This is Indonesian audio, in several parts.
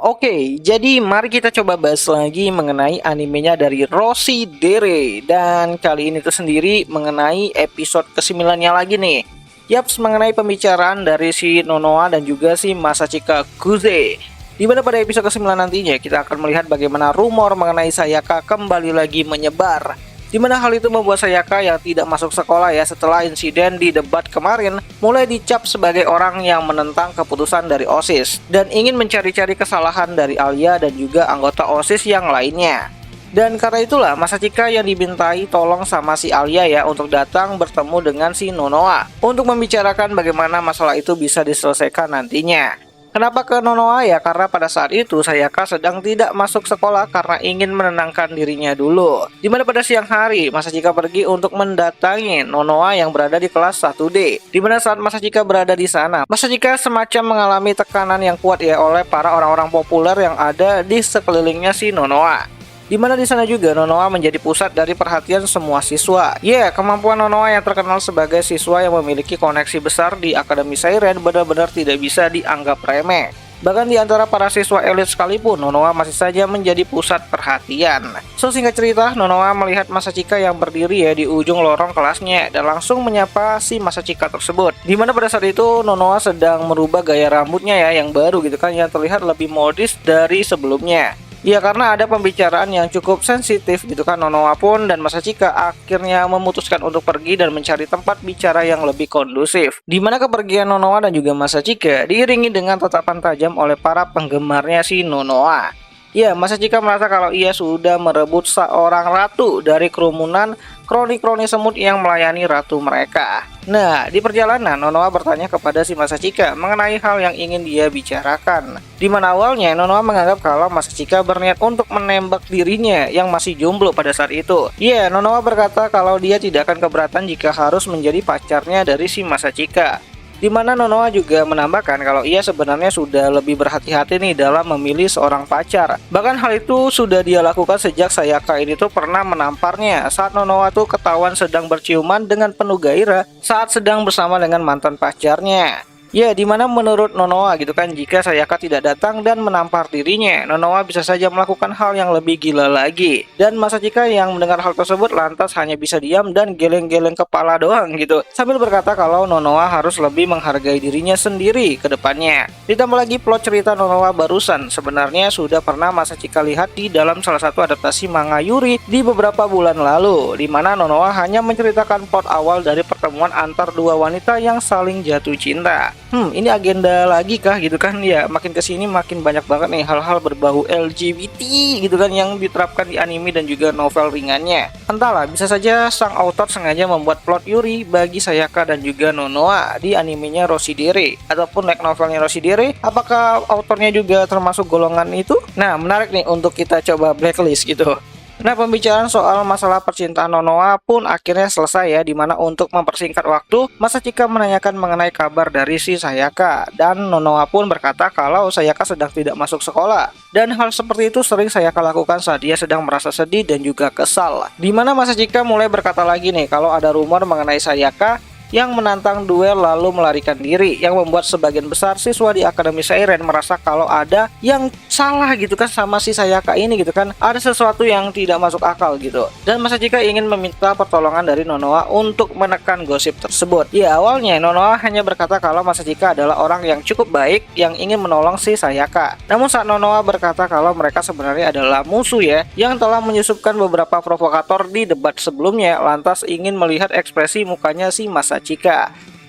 Oke, jadi mari kita coba bahas lagi mengenai animenya dari Rossi Dere. Dan kali ini tuh sendiri mengenai episode ke-9-nya lagi nih. Yaps, mengenai pembicaraan dari si Nonoa dan juga si Masachika Kuze. Dimana pada episode ke-9 nantinya kita akan melihat bagaimana rumor mengenai Sayaka kembali lagi menyebar. Dimana hal itu membuat Sayaka yang tidak masuk sekolah ya setelah insiden di debat kemarin mulai dicap sebagai orang yang menentang keputusan dari OSIS dan ingin mencari-cari kesalahan dari Alia dan juga anggota OSIS yang lainnya. Dan karena itulah Masachika yang dimintai tolong sama si Alia ya untuk datang bertemu dengan si Nonoa untuk membicarakan bagaimana masalah itu bisa diselesaikan nantinya. Kenapa ke Nonoa ya? Karena pada saat itu Sayaka sedang tidak masuk sekolah karena ingin menenangkan dirinya dulu. Dimana pada siang hari Masachika pergi untuk mendatangi Nonoa yang berada di kelas 1D. Dimana saat Masachika berada di sana, Masachika semacam mengalami tekanan yang kuat ya oleh para orang-orang populer yang ada di sekelilingnya si Nonoa. Dimana di sana juga Nonoa menjadi pusat dari perhatian semua siswa. Kemampuan Nonoa yang terkenal sebagai siswa yang memiliki koneksi besar di Akademi Seiren benar-benar tidak bisa dianggap remeh. Bahkan di antara para siswa elit sekalipun, Nonoa masih saja menjadi pusat perhatian. So, singkat cerita, Nonoa melihat Masachika yang berdiri ya di ujung lorong kelasnya dan langsung menyapa si Masachika tersebut. Dimana pada saat itu Nonoa sedang merubah gaya rambutnya ya yang baru gitu kan, yang terlihat lebih modis dari sebelumnya. Ya karena ada pembicaraan yang cukup sensitif gitu kan, Nonoa pun dan Masachika akhirnya memutuskan untuk pergi dan mencari tempat bicara yang lebih kondusif. Dimana kepergian Nonoa dan juga Masachika diiringi dengan tatapan tajam oleh para penggemarnya si Nonoa. Ya, Masachika merasa kalau ia sudah merebut seorang ratu dari kerumunan kroni-kroni semut yang melayani ratu mereka. Nah, di perjalanan Nonoa bertanya kepada si Masachika mengenai hal yang ingin dia bicarakan. Di mana awalnya Nonoa menganggap kalau Masachika berniat untuk menembak dirinya yang masih jomblo pada saat itu. Nonoa berkata kalau dia tidak akan keberatan jika harus menjadi pacarnya dari si Masachika. Di mana Nonoa juga menambahkan kalau ia sebenarnya sudah lebih berhati-hati nih dalam memilih seorang pacar. Bahkan hal itu sudah dia lakukan sejak Sayaka ini tuh pernah menamparnya saat Nonoa tuh ketahuan sedang berciuman dengan penuh gairah saat sedang bersama dengan mantan pacarnya. Dimana menurut Nonoa gitu kan, jika Sayaka tidak datang dan menampar dirinya, Nonoa bisa saja melakukan hal yang lebih gila lagi. Dan Masachika yang mendengar hal tersebut lantas hanya bisa diam dan geleng-geleng kepala doang gitu, sambil berkata kalau Nonoa harus lebih menghargai dirinya sendiri ke depannya. Ditambah lagi plot cerita Nonoa barusan sebenarnya sudah pernah Masachika lihat di dalam salah satu adaptasi manga Yuri di beberapa bulan lalu, di mana Nonoa hanya menceritakan plot awal dari pertemuan antar dua wanita yang saling jatuh cinta. Ini agenda lagi kah gitu kan ya, makin kesini makin banyak banget nih hal-hal berbau LGBT gitu kan yang diterapkan di anime dan juga novel ringannya. Entahlah, bisa saja sang author sengaja membuat plot Yuri bagi Sayaka dan juga Nonoa di animenya Rossi Dere ataupun light novelnya Rossi Dere. Apakah autornya juga termasuk golongan itu? Nah, menarik nih untuk kita coba blacklist gitu. Nah, pembicaraan soal masalah percintaan Nonoa pun akhirnya selesai ya, dimana untuk mempersingkat waktu, Masachika menanyakan mengenai kabar dari si Sayaka, dan Nonoa pun berkata kalau Sayaka sedang tidak masuk sekolah. Dan hal seperti itu sering Sayaka lakukan saat dia sedang merasa sedih dan juga kesal. Dimana Masachika mulai berkata lagi nih kalau ada rumor mengenai Sayaka yang menantang duel lalu melarikan diri, yang membuat sebagian besar siswa di Akademi Seiren merasa kalau ada yang salah gitu kan sama si Sayaka ini gitu kan, ada sesuatu yang tidak masuk akal gitu. Dan Masachika ingin meminta pertolongan dari Nonoa untuk menekan gosip tersebut. Awalnya Nonoa hanya berkata kalau Masachika adalah orang yang cukup baik yang ingin menolong si Sayaka. Namun saat Nonoa berkata kalau mereka sebenarnya adalah musuh ya, yang telah menyusupkan beberapa provokator di debat sebelumnya, lantas ingin melihat ekspresi mukanya si Masachika.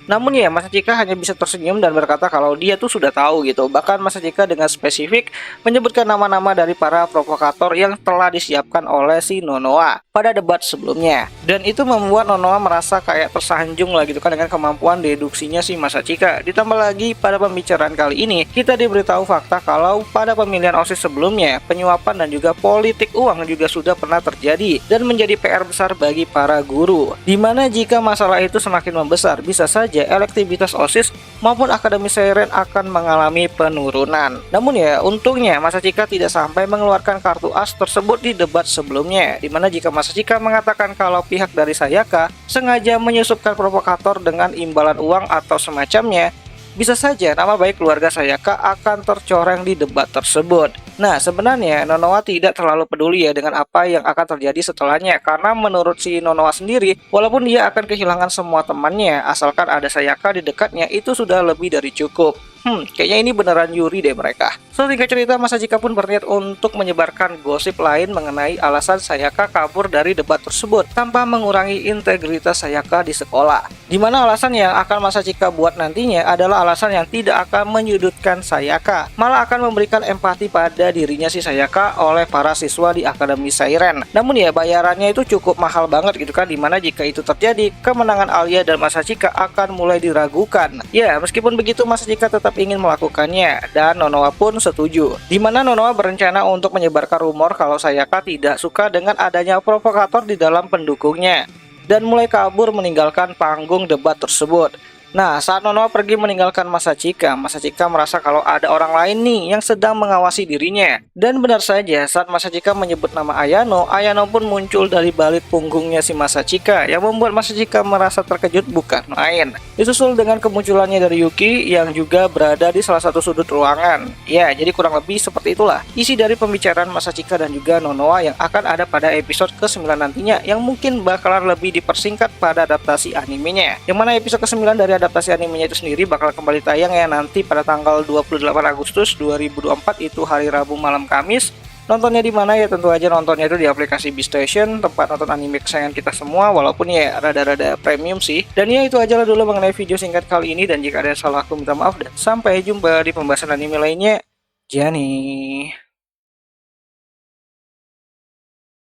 Namun ya, Masachika hanya bisa tersenyum dan berkata kalau dia tuh sudah tahu gitu. Bahkan Masachika dengan spesifik menyebutkan nama-nama dari para provokator yang telah disiapkan oleh si Nonoa pada debat sebelumnya. Dan itu membuat Nonoa merasa kayak tersanjung lah gitu kan dengan kemampuan deduksinya si Masachika. Ditambah lagi pada pembicaraan kali ini kita diberitahu fakta kalau pada pemilihan OSIS sebelumnya penyuapan dan juga politik uang juga sudah pernah terjadi dan menjadi PR besar bagi para guru. Dimana jika masalah itu semakin membesar, bisa saja elektivitas OSIS maupun Akademi Seiren akan mengalami penurunan. Namun ya, untungnya Masachika tidak sampai mengeluarkan kartu as tersebut di debat sebelumnya, dimana jika Masachika mengatakan kalau pihak dari Sayaka sengaja menyusupkan provokator dengan imbalan uang atau semacamnya, bisa saja nama baik keluarga Sayaka akan tercoreng di debat tersebut. Nah, sebenarnya Nonoa tidak terlalu peduli ya dengan apa yang akan terjadi setelahnya, karena menurut si Nonoa sendiri, walaupun dia akan kehilangan semua temannya, asalkan ada Sayaka di dekatnya itu sudah lebih dari cukup. Kayaknya ini beneran Yuri deh mereka. Singkat cerita, Masachika pun berniat untuk menyebarkan gosip lain mengenai alasan Sayaka kabur dari debat tersebut tanpa mengurangi integritas Sayaka di sekolah. Dimana alasan yang akan Masachika buat nantinya adalah alasan yang tidak akan menyudutkan Sayaka, malah akan memberikan empati pada dirinya si Sayaka oleh para siswa di Akademi Seiren. Namun ya bayarannya itu cukup mahal banget gitu kan, dimana jika itu terjadi, kemenangan Alia dan Masachika akan mulai diragukan. Ya, meskipun begitu Masachika tetap ingin melakukannya dan Nonoa pun setuju. Dimana Nonoa berencana untuk menyebarkan rumor kalau Sayaka tidak suka dengan adanya provokator di dalam pendukungnya dan mulai kabur meninggalkan panggung debat tersebut. Nah, saat Nonoa pergi meninggalkan Masachika, Masachika merasa kalau ada orang lain nih yang sedang mengawasi dirinya. Dan benar saja, saat Masachika menyebut nama Ayano, Ayano pun muncul dari balik punggungnya si Masachika yang membuat Masachika merasa terkejut bukan main. Disusul dengan kemunculannya dari Yuki yang juga berada di salah satu sudut ruangan. Ya, jadi kurang lebih seperti itulah isi dari pembicaraan Masachika dan juga Nonoa yang akan ada pada episode ke-9 nantinya, yang mungkin bakalan lebih dipersingkat pada adaptasi animenya. Yang mana episode ke-9 dari adaptasi animenya itu sendiri bakal kembali tayang ya nanti pada tanggal 28 Agustus 2024, itu hari Rabu malam Kamis. Nontonnya di mana ya? Tentu aja nontonnya itu di aplikasi Beastation, tempat nonton anime kesayangan kita semua, walaupun ya rada-rada premium sih. Dan ya itu aja lah dulu mengenai video singkat kali ini, dan jika ada yang salah aku minta maaf dan sampai jumpa di pembahasan anime lainnya. Jani.